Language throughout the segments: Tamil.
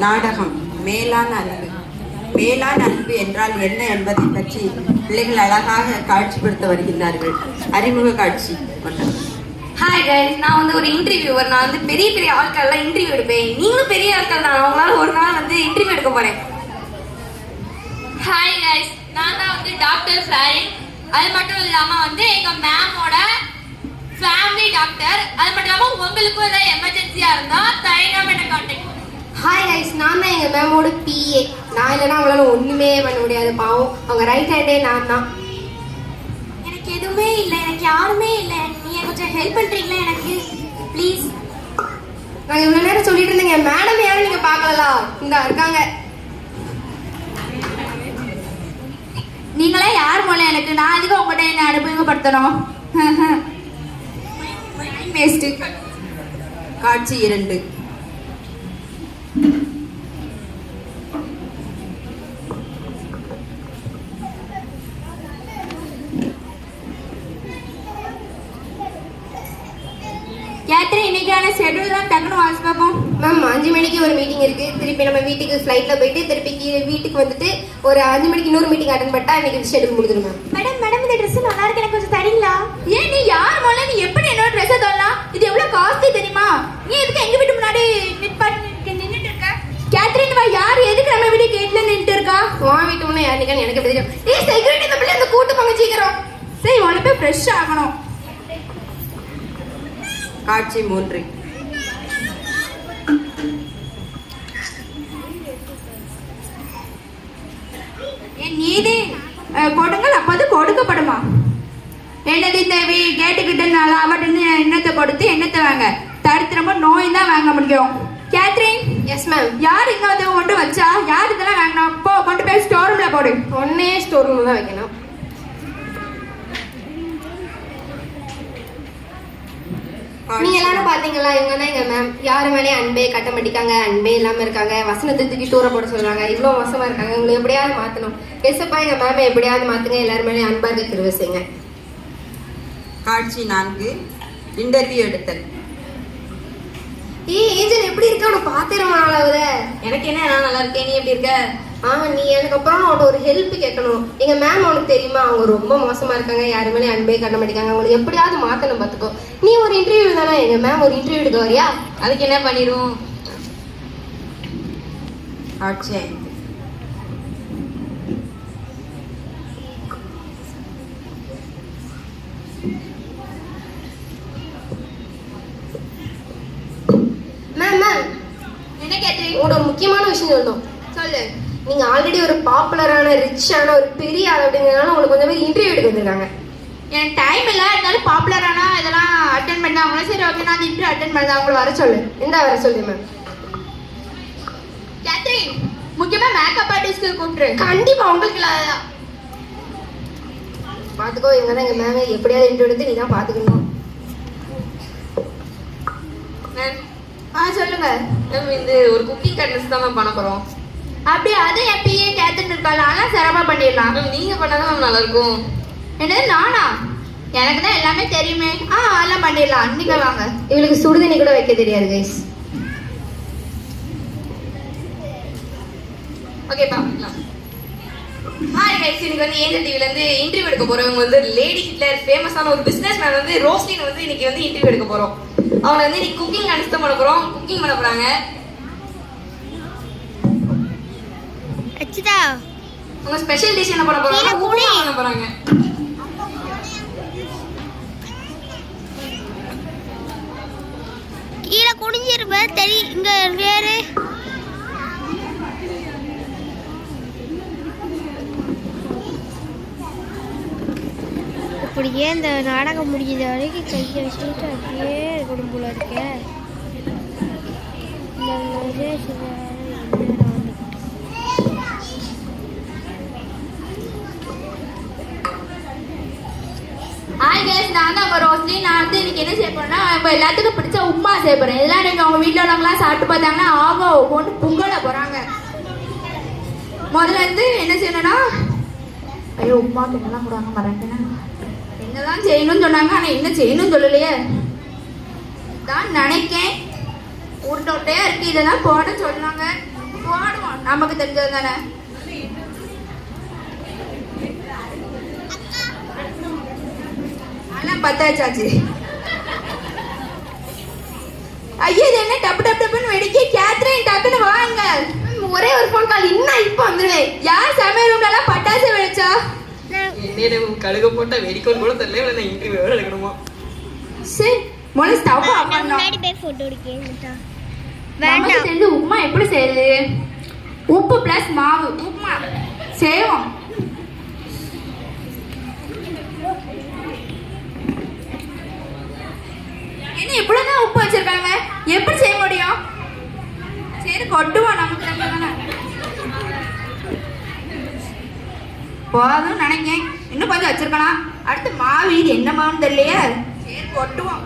நாடகம் மேலான அன்பு. மேலான அன்பு என்றால் என்ன என்பதை பற்றி பிள்ளைகள் அழகாக காட்சிப்படுத்த வருகிறார்கள். அறிமுக காட்சி. ஹாய் கைஸ், நான் வந்து ஒரு இன்டர்வியூவர். நான் வந்து பெரிய பெரிய ஆட்கள்லாம் இன்டர்வியூ எடுப்பேன். நீங்களும் பெரிய ஆட்கள் தான். அவங்களால ஒரு நாள் வந்து இன்டர்வியூ எடுக்க போறேன். ஹாய் கைஸ், நான் தான் வந்து டாக்டர் ஃபேரின். அது மட்டும் இல்லாம வந்து எங்க மேமோட ஃபேமிலி டாக்டர். அது மட்டும் இல்லாம உங்களுக்கும் ஏதாவது எமர்ஜென்சியா இருந்தா தைரியம் என்ன கான்டாக்ட். ஹாய் கைஸ், நான் தான் எங்கள் மேமோட பிஏ. நான் இல்லைன்னா அவங்களால ஒன்றுமே பண்ண முடியாது. பாவம், அவங்க ரைட் ஹேண்டே நான் தான். எனக்கு எதுவுமே இல்லை, எனக்கு யாருமே இல்லை. நீங்கள் கொஞ்சம் ஹெல்ப் பண்ணுறீங்களா எனக்கு ப்ளீஸ்? நாங்கள் இவ்வளோ நேரம் சொல்லிட்டு இருந்தேங்க. மேடம் யாரும் நீங்கள் பார்க்கலாம், இந்த இருக்காங்க. நீங்களே யார் போல எனக்கு? நான் அதுக்கு உங்கள்கிட்ட என்ன அனுபவப்படுத்தணும்? வேஸ்ட்டு. காட்சி 2. கேத்ரின், இன்னைக்கான ஷெட்யூல் தான் டக்குனு வாசி பார்ப்போம். மேம், 5 மணிக்கு ஒரு மீட்டிங் இருக்கு. திருப்பி நம்ம வீட்டுக்கு ஃப்ளைட்டில் போயிட்டு திருப்பி வீட்டுக்கு வந்துட்டு ஒரு 5 மணிக்கு இன்னொரு மீட்டிங் அட்டன் பண்ணிட்டா இன்னைக்கு ஷெட்யூல் முடிஞ்சிடும் மேம். மேடம் இந்த ட்ரெஸ் நல்லா இருக்கு, எனக்கு கொஞ்சம் தரீங்களா? ஏன் நீ யார் போல? நீ எப்படி என்னோட ட்ரெஸ்ஸை தரலாம்? இது எவ்வளவு காஸ்ட்லி தெரியுமா? நீ எதுக்கு எங்க வீட்டு முன்னாடி நின்னுட்டு இருக்க? கேத்ரின், வா. யார் எதுக்கு நம்ம வீட்டு கேட்ல நின்னுட்டு இருக்கா? உன் வீட்டு முன்னே யார் நிற்கான்னு எனக்கு தெரியும். செக்யூரிட்டி இந்த பிள்ளை இந்த கூட்டு போங்க சீக்கிரம். சரி, உனக்கு போய் ஃப்ரெஷ் ஆகணும். காட்சி 3. என் நீதி கொடுங்கள், அப்போது கொடுக்கப்படுமா? என்னது இந்த கேட்டுக்கிட்ட நல்லா அவட்டு எண்ணத்தை கொடுத்து எண்ணத்தை வாங்க. தரித்திரமா நோய் தான் வாங்க முடியும். கேத்ரின். Yes ma'am. யார் இங்க வந்து கொண்டு வச்சா? யார் இதெல்லாம் வாங்கணும்? போ, கொண்டு போய் ஸ்டோர் ரூம்ல போடு. ஒன்னே ஸ்டோர் ரூம்ல தான் வைக்கணும். நீங்க எல்லாரும் பாத்தீங்களா, இவங்க தான் எங்க மேம். யாரு மேலேயும் அன்பே கட்ட மாட்டிக்காங்க, அன்பே இல்லாம இருக்காங்க. வசனத்தை தூக்கி டூரை போட சொல்றாங்க. இவ்வளவு மோசமா இருக்காங்க. உங்களை எப்படியாவது மாத்தணும். எஸ்ப்பா, எங்க மேம் எப்படியாவது மாத்துங்க. எல்லாரும் மேலேயும் அன்பா கிருபை செய்யுங்க. காட்சி 4. இன்டர்வியூ எடுத்தல். ஏஞ்சல் எப்படி இருக்க? உனக்கு பாத்து ரொம்ப நாள் ஆகுது. எனக்கு என்ன, நான் நல்லா இருக்கேன். நீ எப்படி இருக்க? நீ எனக்கு அப்புறம் அவன்கிட்ட ஒரு ஹெல்ப் கேட்கணும். எங்க மேம் உனக்கு தெரியுமா, அவங்க ரொம்ப மோசமா இருக்காங்க. யாருமே அன்பே கட்ட மாட்டேங்காங்க. அவங்களை எப்படியாவது மாத்தணும் பாத்துக்கோ. நீ ஒரு இன்டர்வியூ தானே, எங்க மேம் ஒரு இன்டர்வியூ எடுக்க வரியா? அதுக்கு என்ன பண்ணிடும்? காட்சி 5. மேம் மேம், என்ன கேத்ரின்? உங்களோட ஒரு முக்கியமான விஷயம் சொல்லணும். சொல்லு. நீங்க ஆல்ரெடி ஒரு பாப்புலரான ரிச்சான ஒரு பெரிய ஆள் அப்படிங்கிறதுனால உங்களுக்கு கொஞ்சம் பேர் இன்டர்வியூ எடுக்க வந்திருக்காங்க. எனக்கு டைம் இல்லை, இருந்தாலும் பாப்புலரானா இதெல்லாம் அட்டன் பண்ணாங்களா? சரி, ஓகே, நான் இன்டர்வியூ அட்டன் பண்ண. அவங்கள வர சொல்லு. வர சொல்லு மேம். கேத்ரின், முக்கியமா மேக்கப் ஆர்டிஸ்ட்க்கு கூப்பிட்டு. கண்டிப்பா உங்களுக்கு இல்லாதான் பாத்துக்கோ. இவங்க தான் எங்க மேம். எப்படியாவது இன்டர்வியூ எடுத்து நீ தான் பாத்துக்கணும். சொல்லுங்க. இந்த ஒரு குக்கிங் கண்டெஸ்ட் தான் மேம் பண்ண போறோம். அப்படியே அது என் பிஏ கேத்துட்டு இருக்காள். ஆனால் சிரமமா பண்ணிடலாம். மேம் நீங்க பண்ணாதான் மேம் நல்லா இருக்கும். என்னது நானா? எனக்கு தான் எல்லாமே தெரியுமே. அதெல்லாம் பண்ணிடலாம். நீங்க வாங்க. இவளுக்கு சுடுதண்ணி கூட வைக்க தெரியாது கைஸ். ஓகே பாக்கலாம். ஹாய் கைஸ், இன்னைக்கு வந்து ஏஞ்சல் டிவில இருந்து இன்டர்வியூ எடுக்க போறவங்க வந்து லேடி ஹிட்லர் ஃபேமஸான ஒரு பிசினஸ் மேன் வந்து ரோஸ்லின் வந்து இன்னைக்கு வந்து இன்டர்வியூ எடுக்க போறோம். அவங்க வந்து இன்னைக்கு குக்கிங் கண்டெஸ்ட் பண்ண போறோம். குக்கிங் பண்ண போறாங்க. அச்சிதா, உங்க ஸ்பெஷல் டிஷ் என்ன பண்ண போறாங்க? குக்கிங் பண்ண போறாங்க. கீழே குடிஞ்சிருப்ப தெரி. இங்க வேறு அப்படியே இந்த நாடகம் முடிஞ்ச வரைக்கும் கையை வச்சுட்டு அப்படியே இருக்கணும் போல இருக்கேன். ஹாய் கைஸ், நான் தான் ரோஸ்லி. நான் வந்து இன்னைக்கு என்ன செய்ய போறேன்னா, இப்போ எல்லாத்துக்கும் பிடிச்ச உப்புமா செய்ய போறேன். எல்லாம் நீங்க அவங்க வீட்டில் உள்ளவங்களாம் சாப்பிட்டு பார்த்தாங்கன்னா ஆகோ கொண்டு பொங்கல போறாங்க. முதல்ல இருந்து என்ன செய்யணும்னா, ஐயோ உப்புமாக்கு என்னெல்லாம் போடுவாங்க மறந்துட்டேன்னா. என்னதான் செய்யணும்னு சொன்னாங்க, ஆனால் என்ன செய்யணும்னு சொல்லலையே. தான் நினைக்கேன். உருட்டோட்டையா இருக்கு, இதெல்லாம் போட சொன்னாங்க. போடுவோம், நமக்கு தெரிஞ்சது தானே. அதெல்லாம் பத்தாச்சாச்சு. ஐயோ இது என்ன டப்பு டப்பு டப்புன்னு வெடிக்க. கேத்ரின் டக்குன்னு வாங்க. ஒரே ஒரு ஃபோன் கால் இன்னும் இப்போ வந்துடுவேன். யார் சமையல் ரூம்ல எல்லாம் பட்டாசு வெடிச்சா? என்ன கழுக போட்டா வெடிக்கணும் கூட தெரியல. இவ்வளவு நான் இன்டர்வியூ எடுக்கணுமா? சரி முதல்ல ஸ்டவ் ஆஃப் பண்ணணும். முன்னாடி போய் ஃபோட்டோ எடுக்க நமக்கு தெரிஞ்ச உப்புமா எப்படி செய்யுது? உப்பு பிளஸ் மாவு உப்புமா செய்வோம். என்ன இவ்வளவுதான் உப்பு வச்சிருக்காங்க, எப்படி செய்ய முடியும்? சரி கொட்டுவோம், நமக்கு தெரிஞ்சதானே. போதும் நினைக்கேன், இன்னும் கொஞ்சம் வச்சிருக்கலாம். அடுத்து மாவு, இது என்ன மாவுன்னு தெரியலையே. சரி கொட்டுவோம்.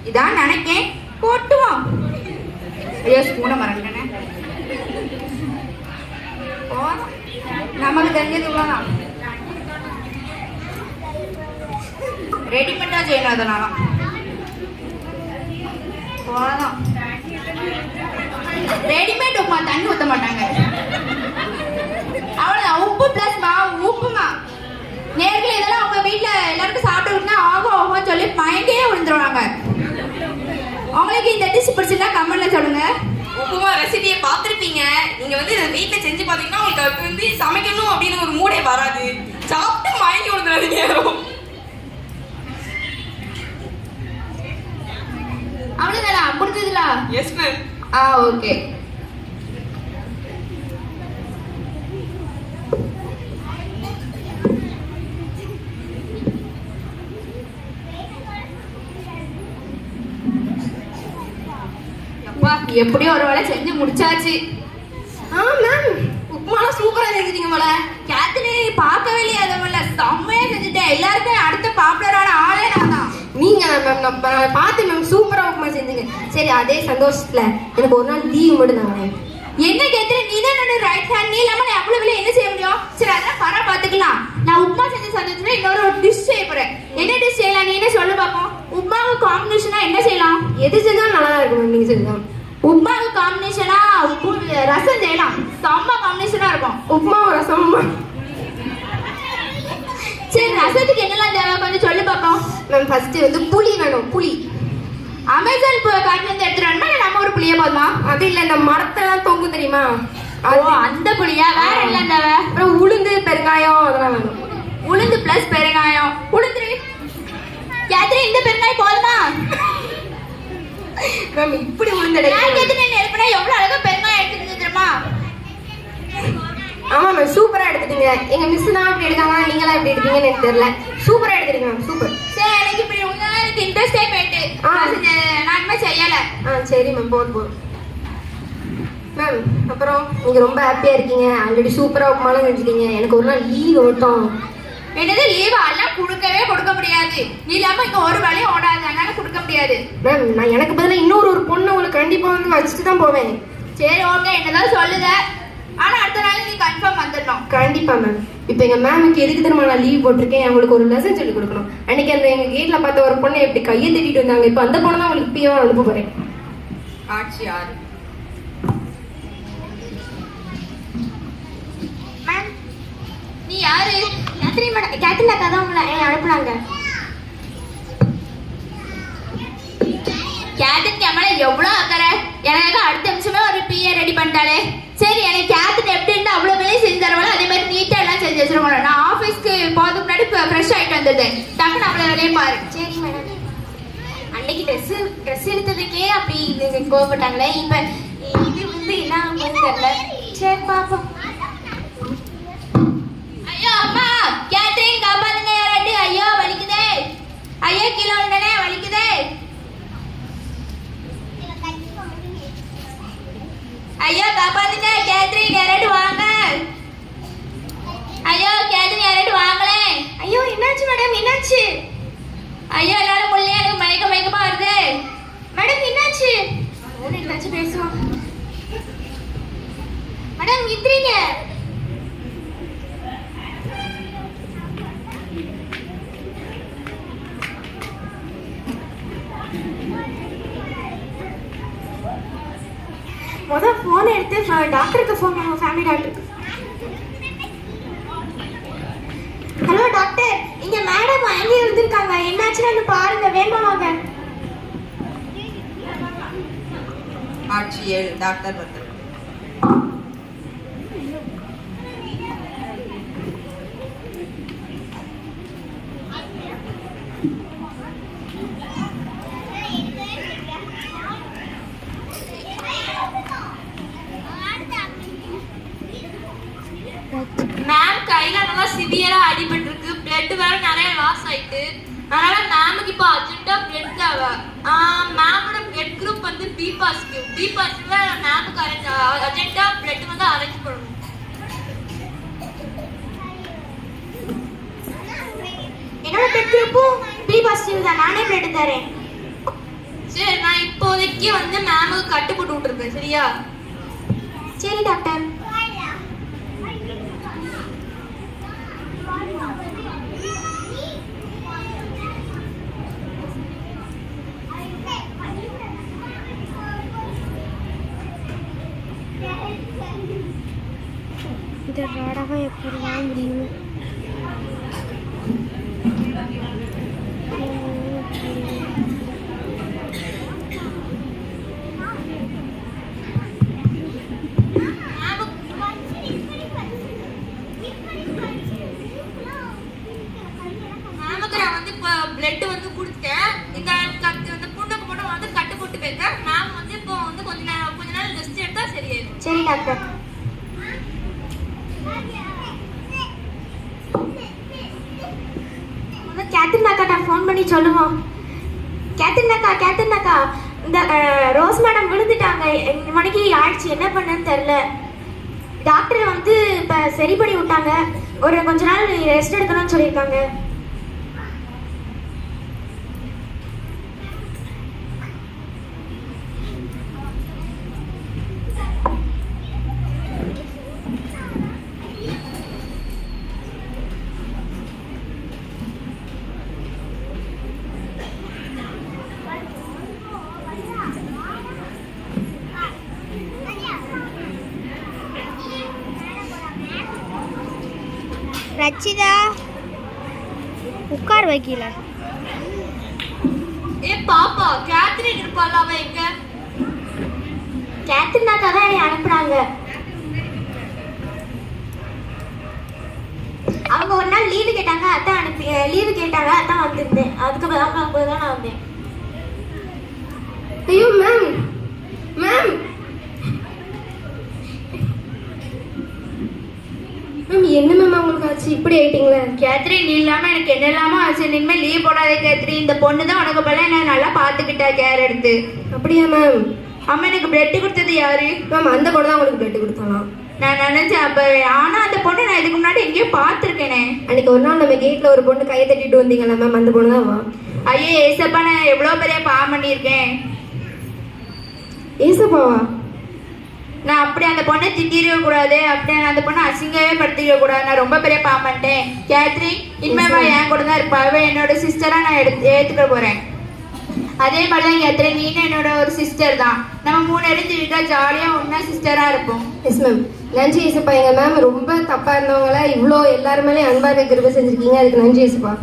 இதான் நினைக்கேன், கொட்டுவோம். ஐயோ ஸ்பூனை மறந்துட்டேனே. போதும், நமக்கு தெரிஞ்சது இவ்வளோதான். ரெடிமேடா செய்யணும், அதனால போதும். ரெடிமேட் உப்புமா தண்ணி ஊற்ற மாட்டாங்க. அவ்வளோதான், உப்பு பிளஸ் மாவு உப்புமா. நேர்களை இதெல்லாம் அவங்க வீட்டில் எல்லாருக்கும் சாப்பிட்டு விட்டுனா ஆகும் ஆகும் சொல்லி மயங்கே விழுந்துருவாங்க. உங்களுக்கு இந்த டிஷ் பிடிச்சிருந்தா கமெண்ட்ல சொல்லுங்க. உப்புமா ரெசிபியை பார்த்துருப்பீங்க. நீங்க வந்து வீட்டுல செஞ்சு பாத்தீங்கன்னா உங்களுக்கு அது வந்து சமைக்கணும் அப்படின்னு ஒரு மூடே வராது. சாப்பிட்டு மயங்கி விழுந்துடாதீங்க யாரும். அவ்வளவுதானா? புரிஞ்சதுல? Yes ma'am. ஓகே. எப்படியோ ஒரு வேளை செஞ்சு முடிச்சாச்சு. மேம் உப்புமாலாம் சூப்பரா செஞ்சுட்டீங்க போல. கேத்ரின் நீ பார்க்கவே இல்லையா? அதை செம்மையா செஞ்சுட்டேன். எல்லாருக்கும் அடுத்த பாப்புலரான ஆளே நான் தான். நீங்க மேம் நான் பார்த்து மேம் சூப்பரா உப்புமா செஞ்சீங்க. சரி அதே சந்தோஷத்துல எனக்கு ஒரு நாள் லீவ் மட்டும் தாங்க. என்ன கேத்ரின், நீ தான் என்னோட ரைட் ஹேண்ட். நீ இல்லாம நான் எவ்வளவு வெளியே என்ன செய்ய முடியும்? சரி அதெல்லாம் பரவ பாத்துக்கலாம். நான் உப்புமா செஞ்ச சந்தோஷத்துல இன்னொரு ஒரு டிஷ் செய்ய போறேன். என்ன டிஷ் செய்யலாம்? நீ என்ன சொல்லு பாப்போம். உப்புமாவுக்கு காம்பினேஷனா என்ன செய்யலாம்? எது செஞ்சாலும் நல்லா தான் இருக்கும் மேம். நீங்க செஞ்சோம் உப்புமாவுக்கு காம்பினேஷனா ரசம் செய்யலாம். செம்ம காம்பினேஷனா இருக்கும். உப்புமாவும் ரசமும். சரி ரசத்துக்கு என்னெல்லாம் தேவை கொஞ்சம் சொல்லு பாப்போம். மேம் ஃபர்ஸ்ட் வந்து புளி வேணும். புளி அமேசான் காட்டுல இருந்து எடுத்துட்டு வரணுமா இல்ல நம்ம ஒரு புளியா போதுமா? அது இல்ல இந்த மரத்தெல்லாம் தொங்கும் தெரியுமா? அந்த புளியா? வேற எல்லாம் தேவை? அப்புறம் உளுந்து பெருங்காயம் அதெல்லாம் வேணும். உளுந்து பிளஸ் பெருங்காயம். உளுந்து கேத்ரின் இந்த பெருங்காயம் போதுமா? மேம் இப்படி உளுந்தடை எடுப்பா எவ்வளவு அழகா பெருங்காயம் எடுத்துட்டு தெரியுமா? ஆமா மேம் சூப்பரா எடுத்துட்டீங்க. எங்க மிஸ் தான் அப்படி எடுக்காங்க, நீங்களா எப்படி எடுப்பீங்கன்னு எனக்கு தெரியல. சூப்பரா எடுத்துட்டீங்க மேம். சூப்பர். சரி எனக்கு இப்படி உங்களுக்கு இன்ட்ரெஸ்டே போயிட்டு நான் இனிமே செய்யல. சரி மேம் போதும். மேம் அப்புறம் நீங்க ரொம்ப ஹாப்பியா இருக்கீங்க. ஆல்ரெடி சூப்பரா உப்புமாலாம் செஞ்சுட்டீங்க. எனக்கு ஒரு நாள் லீவ் ஓட்டும். என்னது லீவ்? எல்லாம் கொடுக்க முடியாது. நீ இல்லாம இங்க ஒரு வேலையும் ஓடாது, அதனால கொடுக்க முடியாது. மேம் நான் எனக்கு பதிலாக இன்னொரு பொண்ணு உங்களுக்கு கண்டிப்பா வந்து வச்சுட்டு தான் போவேன். சரி ஓகே, என்னதான் சொல்லுத. ஆனா அடுத்த நாள் நீ கன்ஃபார்ம் வந்துடணும். கண்டிப்பா மேம். இப்போ எங்க மேமுக்கு எதுக்கு தெரியுமா நான் லீவ் போட்டிருக்கேன்? அவங்களுக்கு ஒரு லெசன் சொல்லி கொடுக்கணும். அன்னைக்கு அந்த எங்க கேட்ல பார்த்த ஒரு பொண்ணை எப்படி கையை தட்டிட்டு வந்தாங்க. இப்போ அந்த பொண்ணு தான் உங்களுக்கு பியோ அனுப்ப போறேன். காட்சி 6. மேம் நீ யாரு? கேத்ரின் அக்கா தான் உங்களை அனுப்புனாங்க. கேத்ரின் கேமரா எவ்வளவு அக்கறை. எனக்கு அடுத்த நிமிஷமே ஒரு பிஏ ரெடி பண்ணிட்டாலே. சரி எனக்கு கேத்ரின் எப்படி இருந்தா அவ்வளவு வேலையும் செஞ்சு தருவாங்க. அதே மாதிரி நீட்டா எல்லாம் செஞ்சு வச்சிருவாங்க. நான் ஆஃபீஸ்க்கு போகிறதுக்கு முன்னாடி ஃப்ரெஷ் ஆகிட்டு வந்துருந்தேன். டக்குன்னு அவ்வளோ வேலையும் பாரு. சரி மேடம். அன்னைக்கு ட்ரெஸ் எடுத்ததுக்கே அப்படி கோவப்பட்டாங்களே. இப்போ இது வந்து என்ன தெரியல. சரி பாப்போம். ஐயோ அம்மா, கேத்ரின் காப்பாத்துங்க யாராட்டி. ஐயோ வலிக்குதே. ஐயோ கீழே விழுந்தனே வலிக்குதே. ஐயோ காப்பாத்துங்க. கேத்ரின் யாராட்டி வாங்க. ஐயோ கேத்ரின் யாராட்டி வாங்களே. ஐயோ என்னாச்சு மேடம்? என்னாச்சு? ஐயோ எல்லாரும் முள்ளே எனக்கு மயக்கமா வருது. மேடம் என்னாச்சு? என்னாச்சு பேசுவோம். மேடம் நித்ரீங்க. டாக்டருக்கு ஃபோன் பண்ணுவோம், ஃபேமிலி டாக்டருக்கு. ஹலோ டாக்டர், இங்க மேடம் மயங்கி இருந்திருக்காங்க, என்னாச்சுன்னு பாருங்க, வேகமா வாங்க. காட்சி 7 டாக்டர் வந்து மேம் கையில நல்லா சிவியரா அடிபட்டிருக்கு, பிளட் வேற நிறைய லாஸ் ஆயிட்டு, அதனால மேமுக்கு இப்போ அர்ஜென்ட்டா பிளட் தேவை. மேமோட பிளட் குரூப் வந்து பி பாசிட்டிவ். பி பாசிட்டிவ்ல மேமுக்கு அர்ஜென்ட்டா பிளட் வந்து அரேஞ்ச் பண்ணணும். என்னோட பிளட் குரூப்பும் பி பாசிட்டிவ் தான், நானே பிளட் தரேன். சரி, நான் இப்போதைக்கு வந்து மேமுக்கு கட்டு போட்டு விட்டுருக்கேன், சரியா? சரி டாக்டர். இந்த நாடகம் எப்படிலாம் முடியும்? பிளட் வந்து கொடுத்தேன். இந்த புண்ணுக்கு மட்டும் வந்து கட்டு போட்டு வைக்கிறேன். மேம் வந்து இப்போ வந்து கொஞ்ச நேரம் ரெஸ்ட் எடுத்தா சரியாயிடும். சரி டாக்டர். கேத்ரின் அக்காட்ட ஃபோன் பண்ணி சொல்லுவோம். கேத்ரின் அக்கா, இந்த ரோஸ் மேடம் விழுந்துட்டாங்க, 2 மணிக்கு ஆயிடுச்சு, என்ன பண்ணுன்னு தெரியல. டாக்டர் வந்து இப்போ சரி பண்ணி விட்டாங்க, கொஞ்ச நாள் ரெஸ்ட் எடுக்கணும்னு சொல்லியிருக்காங்க. ரச்சிதா, உட்கார் வைக்கல. பாப்பா, கேத்ரின் இருப்பாள், அவ எங்க? கேத்ரின் அக்கா தான் என்னை அனுப்புனாங்க. அவங்க ஒரு நாள் லீவு கேட்டாங்க, அதான் வந்திருந்தேன். அதுக்கப்புறம் தான் நான் வந்தேன். ஐயோ மேம், மேம் என்ன மேம் அவங்களுக்கு ஆச்சு? இப்படி ஆயிட்டீங்களே? கேத்ரின் நீ இல்லாம எனக்கு என்ன இல்லாம ஆச்சு. இனிமே லீவ் போடாதே கேத்ரின். இந்த பொண்ணு தான் உனக்கு போல என்ன நல்லா பாத்துக்கிட்டா, கேர் எடுத்து. அப்படியா மேம்? அம்மா, எனக்கு பிளட் கொடுத்தது யாரு? மேம் அந்த பொண்ணு தான் உங்களுக்கு பிளட் கொடுத்தாலாம். நான் நினைச்சேன் அப்ப. ஆனா அந்த பொண்ணு நான் இதுக்கு முன்னாடி எங்கேயோ பாத்துருக்கேனே. அன்னைக்கு ஒரு நாள் நம்ம கேட்ல ஒரு பொண்ணு கையை தட்டிட்டு வந்தீங்களா மேம், அந்த பொண்ணு தான் வா. ஐயே ஏசப்பா, நான் எவ்வளவு பெரிய பாவம் பண்ணியிருக்கேன். ஏசப்பாவா? நான் அப்படி அந்த பொண்ணை திட்டிருக்க கூடாது, அப்படி அந்த பொண்ணை அசிங்கவே படுத்திக்க கூடாது. நான் ரொம்ப பெரிய பாவம் பண்ணிட்டேன். கேத்ரின் இனிமேவா என் கூட தான் இருப்பாவே, என்னோட சிஸ்டரா நான் ஏத்துக்க போறேன். அதே மாதிரிதான் கேத்ரின், நீனும் என்னோட ஒரு சிஸ்டர் தான். நம்ம 3 பேரும் இருக்கா ஜாலியா ஒன்னா சிஸ்டரா இருப்போம். Yes ma'am. நன்றி ஏசப்பா. எங்க மேம் ரொம்ப தப்பா இருந்தவங்கள இவ்வளோ எல்லாருமே அன்பா கிருபை செஞ்சிருக்கீங்க, அதுக்கு நன்றி ஏசப்பா.